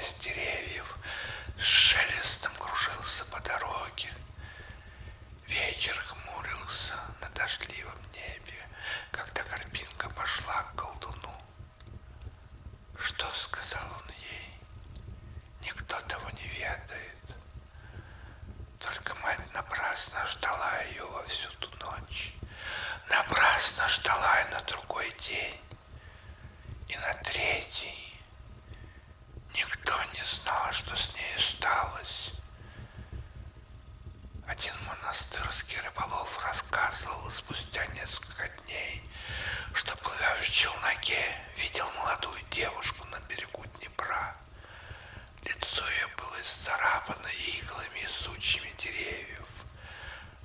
из деревьев с шелестом кружился по дороге. Вечер хмурился на дождливом небе, когда Карпинка пошла к колдуну. Что сказал он ей? Никто того не ведает. Только мать напрасно ждала ее во всю ту ночь. Напрасно ждала и на другой день, и на третий. Никто не знал, что с ней сталось. Один монастырский рыболов рассказывал спустя несколько дней, что, плывя в челноке, видел молодую девушку на берегу Днепра. Лицо ее было исцарапано иглами и сучьями деревьев,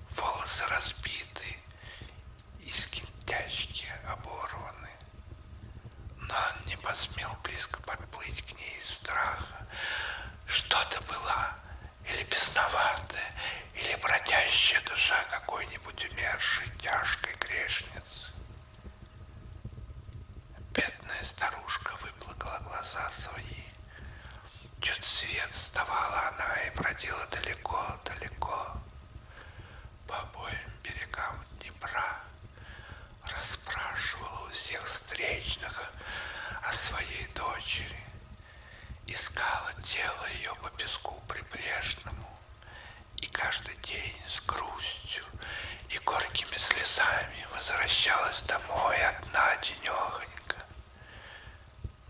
волосы разбиты и скинтячки оборваны. Но он не посмел близко подплыть к ней из страха. Что-то было или бесноватая, или бродящая душа какой-нибудь умершей тяжкой грешницы. Бедная старушка выплакала глаза свои. Чуть свет вставала она и бродила далеко-далеко по обоим берегам Днепра, расспрашивала у всех встречных о своей дочери, искала тело ее по песку прибрежному, и каждый день с грустью и горькими слезами возвращалась домой одна денехонька.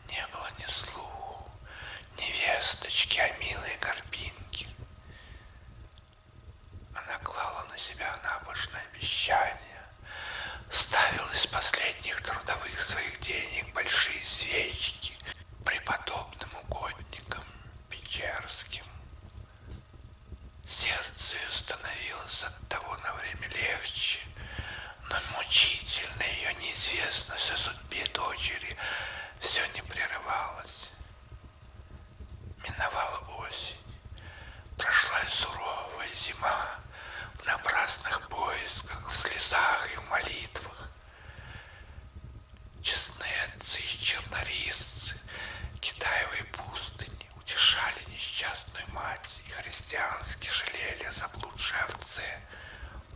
Не было ни слуху, ни весточки о милой Карпинке. Она клала на себя набожное обещание, ставила из последних трудовых своих денег большие свечки преподобным угодникам Печерским. Сердце ее становилось от того на время легче, но мучительно ее неизвестность о судьбе дочери все не прерывалось. Миновала осень, прошла и суровая зима в напрасных поисках, в слезах и в молитвах. Честные отцы и чернорисцы Китаевой пустыни утешали несчастную мать и христиански жалели о заблудшей овце,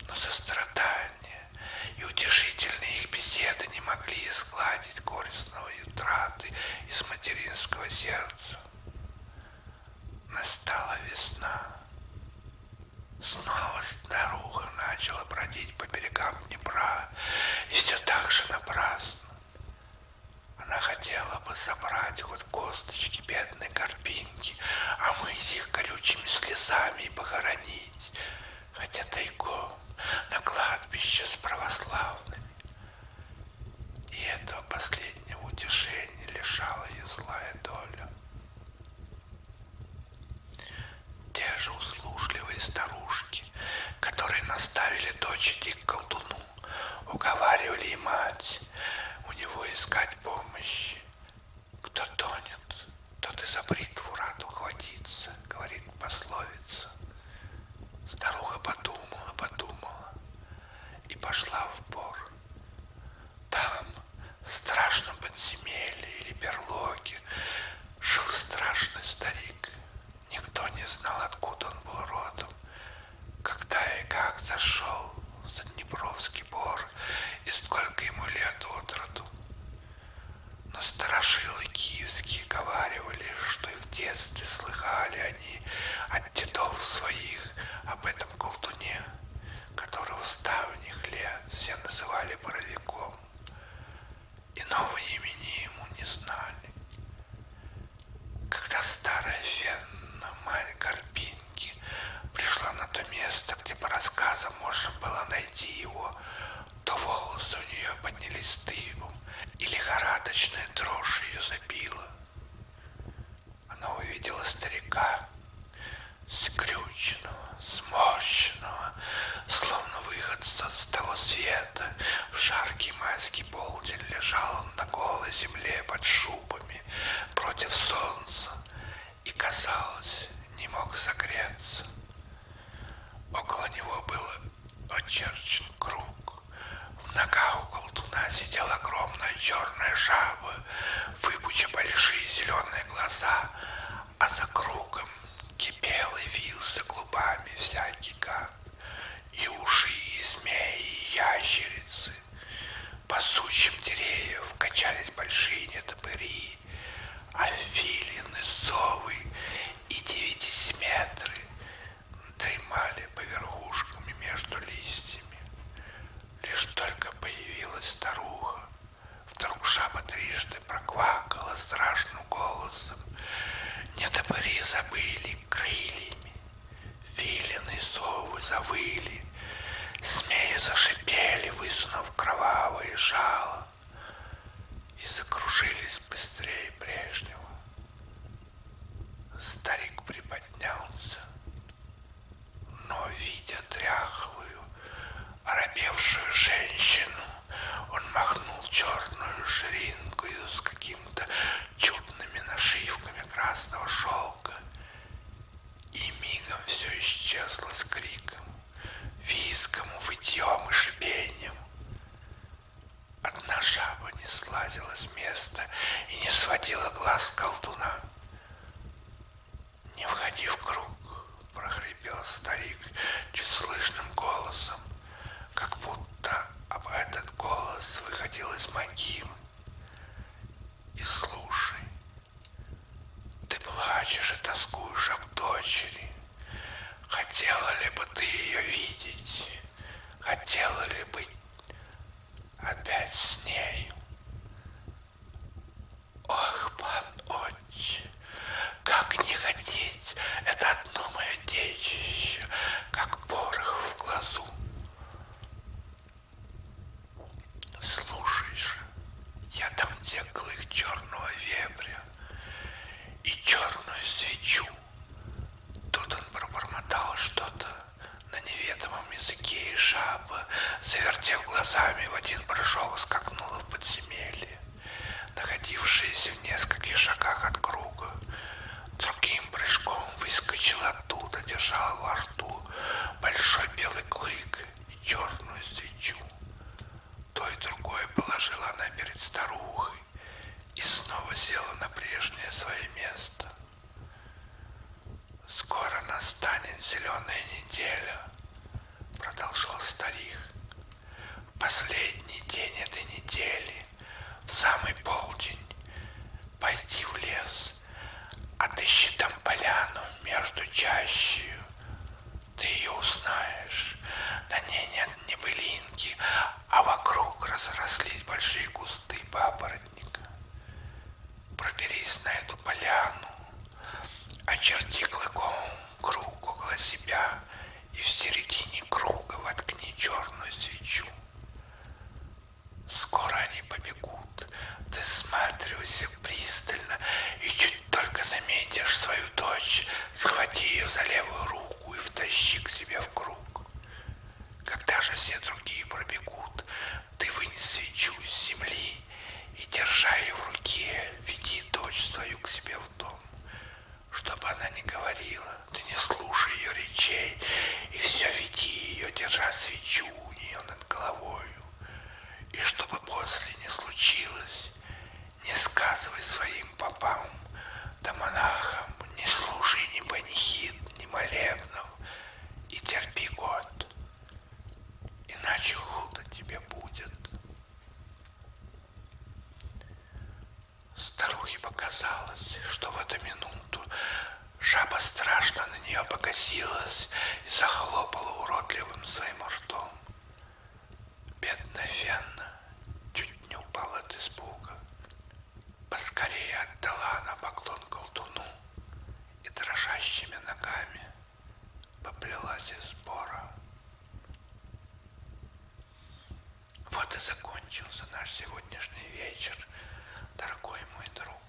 но сострадание и утешительные их беседы не могли изгладить горестного утраты из материнского сердца. Настала весна. Снова старуха начала бродить по берегам Днепра, и все так же напрасно. Она хотела бы собрать хоть косточки бедной Карпинки, омыть их горючими слезами и похоронить, хотя тайком на кладбище с православными. И этого последнего утешения лишала ее злая доля. Те же услужливые старушки, которые наставили дочь идти к колдуну, уговаривали и мать у него искать помощи. Кто тонет, тот и за бритву рад ухватиться, говорит пословица. Старуха подумала и пошла в бор. Там, в страшном подземелье или берлоге, жил страшный старик. Никто не знал, откуда он был родом, когда и как зашел в Заднепровский бор и сколько ему лет от роду. Но старожилы киевские говаривали, что и в детстве слыхали они от дедов своих об этом колдуне, которого с давних лет все называли Боровиком. Иного имени ему не знали. Когда старая Фенна, мать Карпинки, пришла на то место, где по рассказам можно было найти его, то волосы у нее поднялись дыбом, и лихорадочная дрожь ее забила. Она увидела старика, скрюченного, сморщенного, словно выходца с того света. В жаркий майский полдень лежал он на голой земле под шубами против солнца и, казалось, не мог согреться. Около него был очерчен круг. В ногах у колдуна сидела огромная черная жаба, выпучив большие зеленые глаза, а за кругом кипел и вился клубами всякий гад. И уши, и змеи, и ящерицы. По сучьям деревьев качались большие нетопыри, а филины, совы и девятисметры дремали по верхушкам и между листьями. Лишь только появилась старуха, вдруг жаба трижды проквакала страшным голосом. Нетопыри забыли крыльями, филины и совы завыли, змеи зашипели, высунув кровавое жало, и закружились быстрее прежнего. Старик приподнялся, но, видя дряхлую, оробевшую женщину, он махнул черную ширинкою с какими-то чудными нашивками красного шелка, и мигом все исчезло с криком, визгом, вытьем и шипением. Одна жаба не слазила с места и не сводила глаз с колдуна. «Не входи в круг», — прохрипел старик чуть слышным голосом, как будто об этот голос выходил из могил. «И слушай, ты плачешь и тоскуешь об дочери. Хотела ли бы ты ее видеть? Хотела ли быть опять с нею? Ох, пан отче, как не хотеть, это одно мое детище, как порох в глазу. Слушай же, я дам тебе клык черного вепря и черную свечу». Тут он пробормотал что-то на неведомом языке, и жаба, завертев глазами, в один прыжок скакнула в подземелье, находившееся в нескольких шагах от круга. Другим прыжком выскочила оттуда, держала во рту большой белый клык и черную свечу. То и другое положила она перед старухой и снова села на прежнее свое место. «Скоро настанет зеленая неделя», — продолжал старик. «Последний день этой недели, в самый полдень, пойди в лес, отыщи там поляну между чащею. Ты ее узнаешь. На ней нет ни былинки, а вокруг разрослись большие кусты папоротника. Проберись на эту поляну, очерти клыком круг около себя и в середине круга воткни черную свечу. Скоро они побегут. Ты всматривайся пристально, и чуть только заметишь свою дочь, схвати ее за левую руку и втащи к себе в круг. Когда же все другие пробегут, ты вынь свечу из земли и, держа ее в руке, веди дочь свою к себе в дом. Чтобы она не говорила, ты не слушай ее речей, и все веди ее, держа свечу у нее над головою. И чтобы после не случилось, не сказывай своим попам да монахам, не слушай ни панихид, ни молебнов, и терпи год, иначе худо тебе будет». Старухе показалось, что в эту минуту жаба страшно на нее покосилась и захлопала уродливым своим ртом. Бедная Фенна чуть не упала от испуга. Поскорее отдала она поклон колдуну и дрожащими ногами поплелась из сбора. Вот и закончился наш сегодняшний вечер, дорогой мой друг.